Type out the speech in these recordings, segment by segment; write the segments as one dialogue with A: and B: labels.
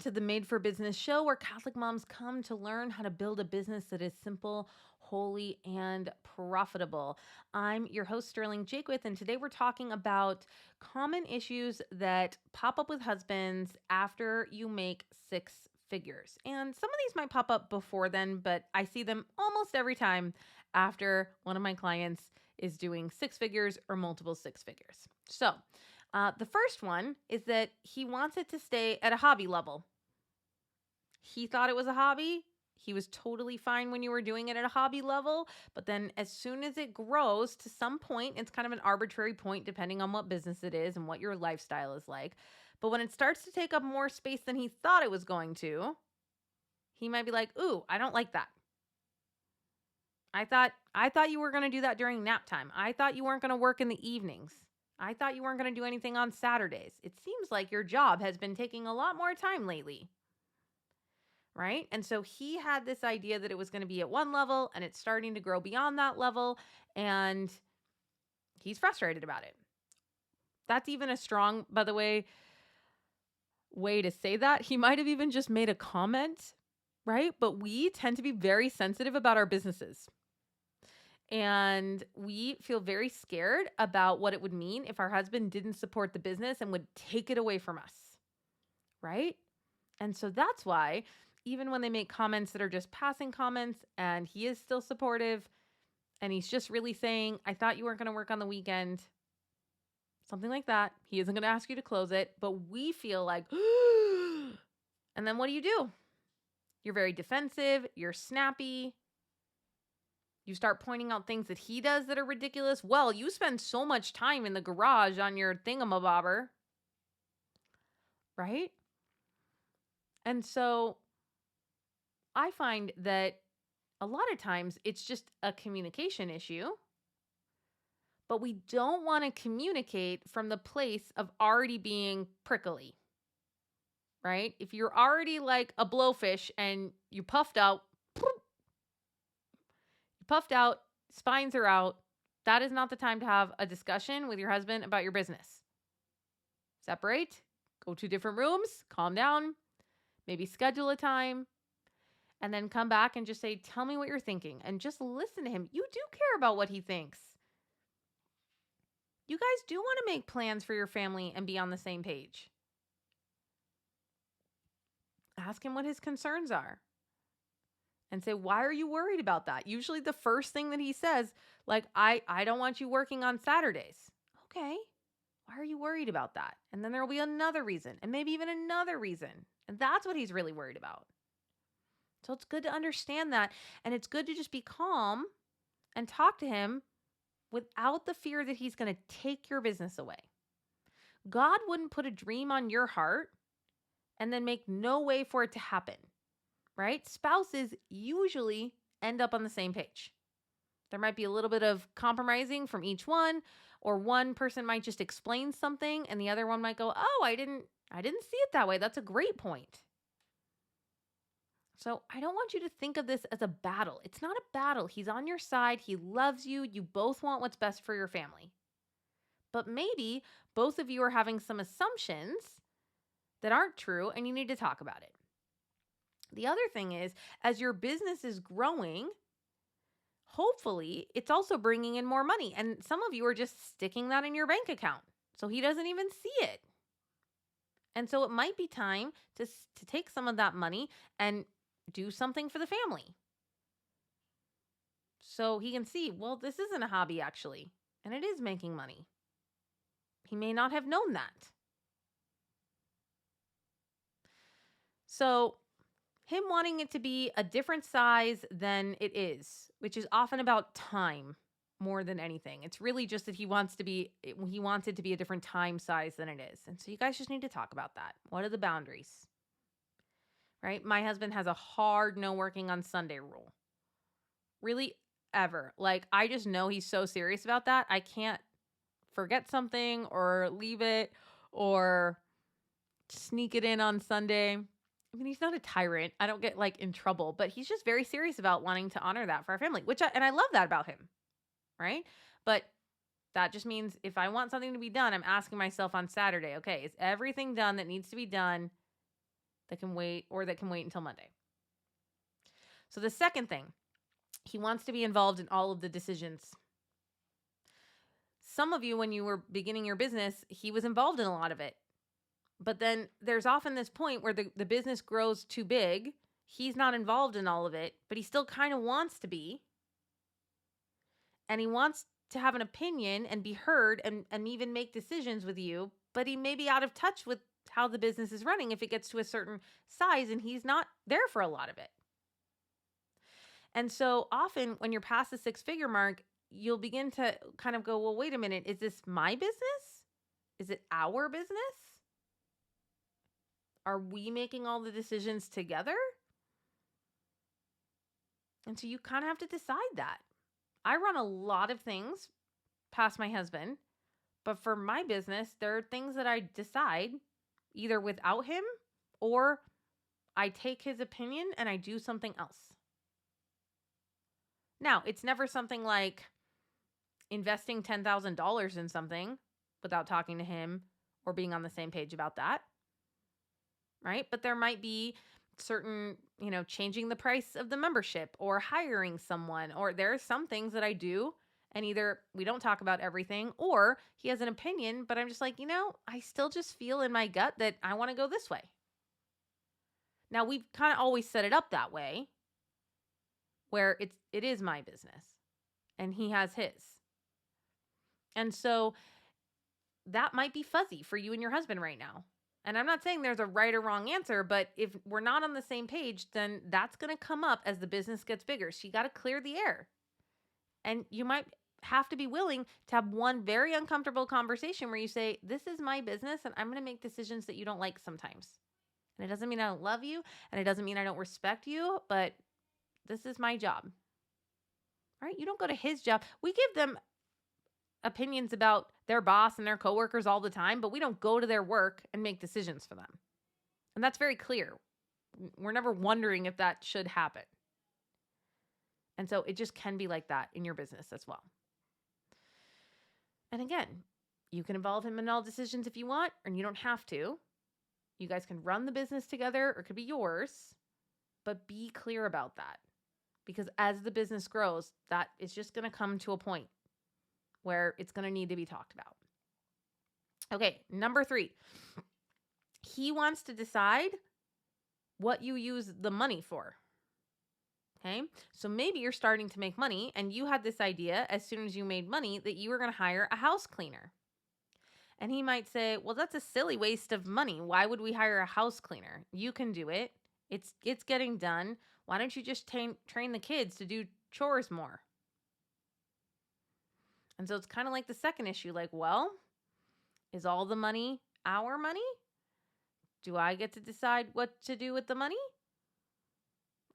A: to the Made for Business show where Catholic moms come to learn how to build a business that is simple, holy, and profitable. I'm your host, Sterling Jakewith, and today we're talking about common issues that pop up with husbands after you make six figures. And some of these might pop up before then, but I see them almost every time after one of my clients is doing six figures or multiple six figures. So, the first one is that he wants it to stay at a hobby level. He thought it was a hobby. He was totally fine when you were doing it at a hobby level. But then as soon as it grows to some point, it's kind of an arbitrary point depending on what business it is and what your lifestyle is like. But when it starts to take up more space than he thought it was going to, he might be like, ooh, I don't like that. I thought you were going to do that during nap time. I thought you weren't going to work in the evenings. I thought you weren't going to do anything on Saturdays. It seems like your job has been taking a lot more time lately. Right? And so he had this idea that it was going to be at one level and it's starting to grow beyond that level. And he's frustrated about it. That's even a strong, by the way to say that. He might have even just made a comment, right? But we tend to be very sensitive about our businesses. And we feel very scared about what it would mean if our husband didn't support the business and would take it away from us, right? And so that's why even when they make comments that are just passing comments and he is still supportive and he's just really saying, I thought you weren't going to work on the weekend, something like that, he isn't going to ask you to close it, but we feel like, and then what do? You're very defensive, you're snappy. You start pointing out things that he does that are ridiculous. Well, you spend so much time in the garage on your thingamabobber, right? And so I find that a lot of times it's just a communication issue, but we don't want to communicate from the place of already being prickly, right? If you're already like a blowfish and you puffed out, spines are out, that is not the time to have a discussion with your husband about your business. Separate, go to different rooms, calm down, maybe schedule a time, and then come back and just say, tell me what you're thinking, and just listen to him. You do care about what he thinks. You guys do want to make plans for your family and be on the same page. Ask him what his concerns are. And say, why are you worried about that? Usually the first thing that he says, like, I don't want you working on Saturdays. Okay, why are you worried about that? And then there will be another reason, and maybe even another reason. And that's what he's really worried about. So it's good to understand that. And it's good to just be calm and talk to him without the fear that he's going to take your business away. God wouldn't put a dream on your heart and then make no way for it to happen. Right? Spouses usually end up on the same page. There might be a little bit of compromising from each one, or one person might just explain something and the other one might go, "Oh, I didn't see it that way. That's a great point." So I don't want you to think of this as a battle. It's not a battle. He's on your side. He loves you. You both want what's best for your family. But maybe both of you are having some assumptions that aren't true and you need to talk about it. The other thing is, as your business is growing, hopefully it's also bringing in more money. And some of you are just sticking that in your bank account, so he doesn't even see it. And so it might be time to take some of that money and do something for the family. So he can see, well, this isn't a hobby actually, and it is making money. He may not have known that. So him wanting it to be a different size than it is, which is often about time more than anything. It's really just that he wants it to be a different time size than it is. And so you guys just need to talk about that. What are the boundaries? Right? My husband has a hard no working on Sunday rule. Really, ever. Like, I just know he's so serious about that. I can't forget something or leave it or sneak it in on Sunday. I mean, he's not a tyrant. I don't get like in trouble, but he's just very serious about wanting to honor that for our family, and I love that about him, right? But that just means if I want something to be done, I'm asking myself on Saturday, okay, is everything done that needs to be done that can wait or that can wait until Monday. So the second thing, he wants to be involved in all of the decisions. Some of you, when you were beginning your business, he was involved in a lot of it. But then there's often this point where the business grows too big. He's not involved in all of it, but he still kind of wants to be. And he wants to have an opinion and be heard and even make decisions with you, but he may be out of touch with how the business is running if it gets to a certain size and he's not there for a lot of it. And so often when you're past the 6-figure mark, you'll begin to kind of go, well, wait a minute, is this my business? Is it our business? Are we making all the decisions together? And so you kind of have to decide that. I run a lot of things past my husband, but for my business, there are things that I decide either without him or I take his opinion and I do something else. Now, it's never something like investing $10,000 in something without talking to him or being on the same page about that, right? But there might be certain, changing the price of the membership or hiring someone, or there are some things that I do and either we don't talk about everything or he has an opinion, but I'm just like, I still just feel in my gut that I want to go this way. Now, we've kind of always set it up that way where it is my business and he has his. And so that might be fuzzy for you and your husband right now. And I'm not saying there's a right or wrong answer, but if we're not on the same page, then that's going to come up as the business gets bigger. So you got to clear the air. And you might have to be willing to have one very uncomfortable conversation where you say, this is my business and I'm going to make decisions that you don't like sometimes. And it doesn't mean I don't love you and it doesn't mean I don't respect you, but this is my job. Right? You don't go to his job. We give them opinions about their boss and their coworkers all the time, but we don't go to their work and make decisions for them. And that's very clear. We're never wondering if that should happen. And so it just can be like that in your business as well. And again, you can involve him in all decisions if you want, and you don't have to. You guys can run the business together, or it could be yours, but be clear about that. Because as the business grows, that is just going to come to a point where it's going to need to be talked about. Okay, number 3. He wants to decide what you use the money for. Okay, so maybe you're starting to make money and you had this idea as soon as you made money that you were going to hire a house cleaner. And he might say, well, that's a silly waste of money. Why would we hire a house cleaner? You can do it. It's getting done. Why don't you just train the kids to do chores more? And so it's kind of like the second issue, like, well, is all the money our money? Do I get to decide what to do with the money?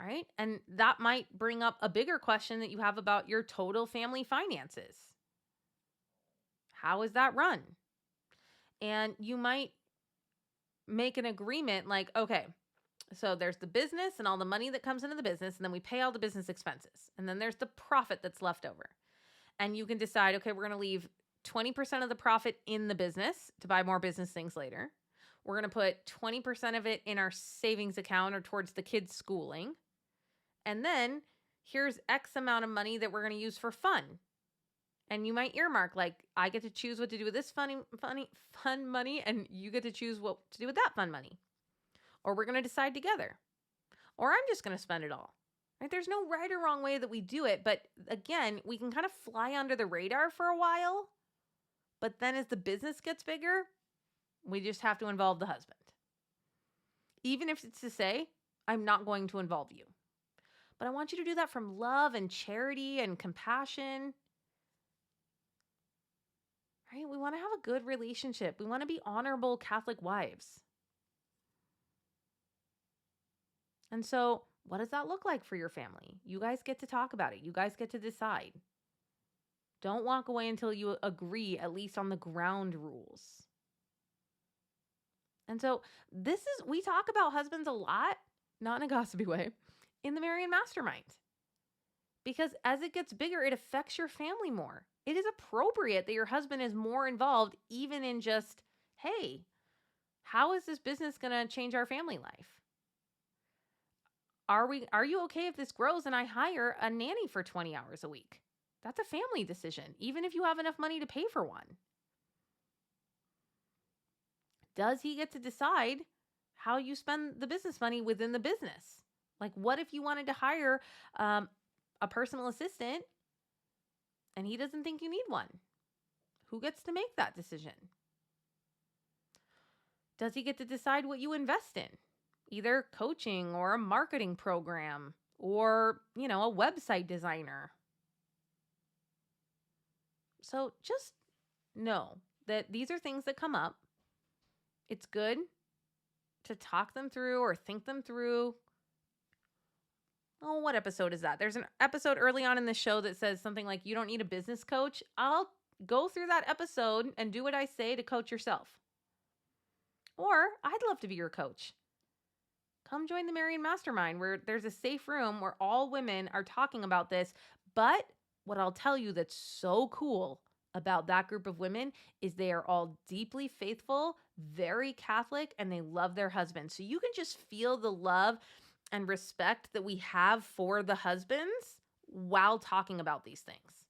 A: Right? And that might bring up a bigger question that you have about your total family finances. How is that run? And you might make an agreement like, okay, so there's the business and all the money that comes into the business, and then we pay all the business expenses. And then there's the profit that's left over. And you can decide, okay, we're going to leave 20% of the profit in the business to buy more business things later. We're going to put 20% of it in our savings account or towards the kids' schooling. And then here's X amount of money that we're going to use for fun. And you might earmark, like, I get to choose what to do with this fun money, and you get to choose what to do with that fun money. Or we're going to decide together. Or I'm just going to spend it all. Right? There's no right or wrong way that we do it. But again, we can kind of fly under the radar for a while. But then as the business gets bigger, we just have to involve the husband. Even if it's to say, I'm not going to involve you. But I want you to do that from love and charity and compassion. Right? We want to have a good relationship. We want to be honorable Catholic wives. And so, what does that look like for your family? You guys get to talk about it. You guys get to decide. Don't walk away until you agree, at least on the ground rules. And so, we talk about husbands a lot, not in a gossipy way, in the Marian Mastermind. Because as it gets bigger, it affects your family more. It is appropriate that your husband is more involved, even in just, hey, how is this business going to change our family life? Are you okay if this grows and I hire a nanny for 20 hours a week? That's a family decision, even if you have enough money to pay for one. Does he get to decide how you spend the business money within the business? Like, what if you wanted to hire a personal assistant and he doesn't think you need one? Who gets to make that decision? Does he get to decide what you invest in? Either coaching or a marketing program or, a website designer. So just know that these are things that come up. It's good to talk them through or think them through. Oh, what episode is that? There's an episode early on in the show that says something like, you don't need a business coach. I'll go through that episode and do what I say to coach yourself. Or I'd love to be your coach. Come join the Marian Mastermind, where there's a safe room where all women are talking about this. But what I'll tell you that's so cool about that group of women is they are all deeply faithful, very Catholic, and they love their husbands. So you can just feel the love and respect that we have for the husbands while talking about these things.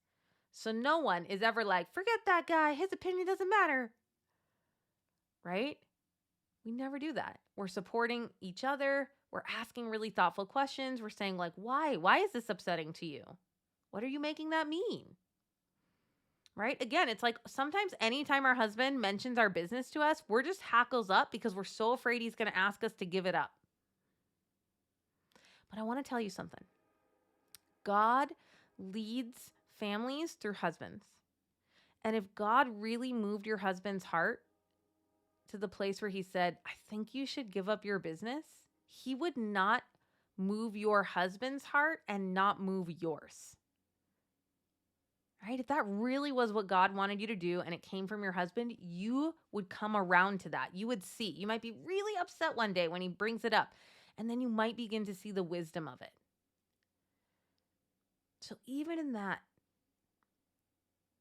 A: So no one is ever like, forget that guy, his opinion doesn't matter. Right? We never do that. We're supporting each other. We're asking really thoughtful questions. We're saying like, why? Why is this upsetting to you? What are you making that mean? Right? Again, it's like sometimes anytime our husband mentions our business to us, we're just hackles up because we're so afraid he's going to ask us to give it up. But I want to tell you something. God leads families through husbands. And if God really moved your husband's heart to the place where he said, I think you should give up your business, he would not move your husband's heart and not move yours. Right? If that really was what God wanted you to do and it came from your husband, you would come around to that. You would see. You might be really upset one day when he brings it up, and then you might begin to see the wisdom of it. So even in that,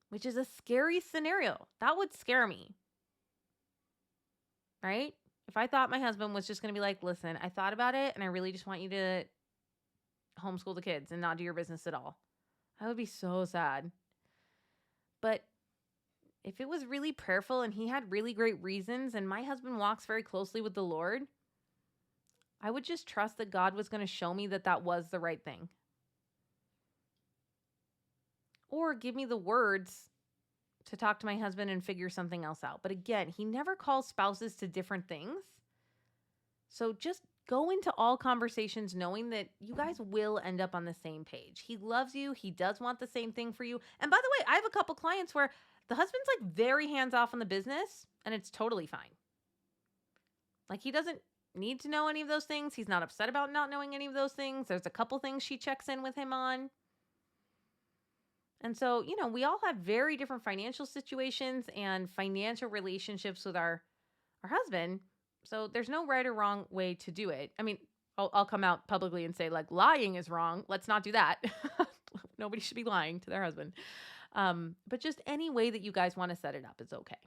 A: which is a scary scenario, that would scare me. Right? If I thought my husband was just going to be like, listen, I thought about it and I really just want you to homeschool the kids and not do your business at all, I would be so sad. But if it was really prayerful and he had really great reasons and my husband walks very closely with the Lord, I would just trust that God was going to show me that that was the right thing. Or give me the words to talk to my husband and figure something else out. But again, he never calls spouses to different things. So just go into all conversations knowing that you guys will end up on the same page. He loves you. He does want the same thing for you. And by the way, I have a couple clients where the husband's like very hands off on the business and it's totally fine. Like he doesn't need to know any of those things. He's not upset about not knowing any of those things. There's a couple things she checks in with him on. And so, we all have very different financial situations and financial relationships with our husband. So there's no right or wrong way to do it. I mean, I'll come out publicly and say like lying is wrong. Let's not do that. Nobody should be lying to their husband. But just any way that you guys want to set it up is okay.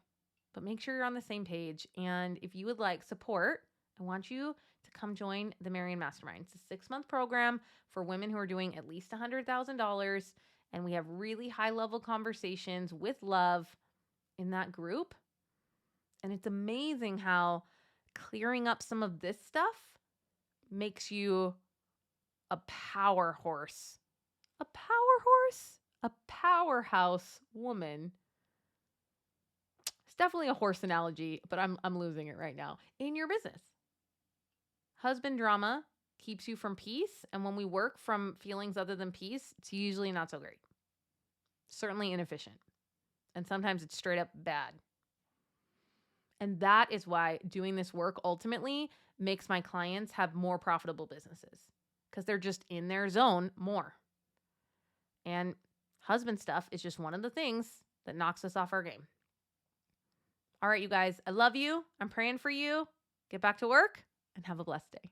A: But make sure you're on the same page. And if you would like support, I want you to come join the Marian Mastermind. It's a 6-month program for women who are doing at least $100,000. And we have really high-level conversations with love in that group. And it's amazing how clearing up some of this stuff makes you a power horse. A power horse? A powerhouse woman. It's definitely a horse analogy, but I'm losing it right now. In your business. Husband drama keeps you from peace. And when we work from feelings other than peace, it's usually not so great. Certainly inefficient. And sometimes it's straight up bad. And that is why doing this work ultimately makes my clients have more profitable businesses because they're just in their zone more. And husband stuff is just one of the things that knocks us off our game. All right, you guys, I love you. I'm praying for you. Get back to work and have a blessed day.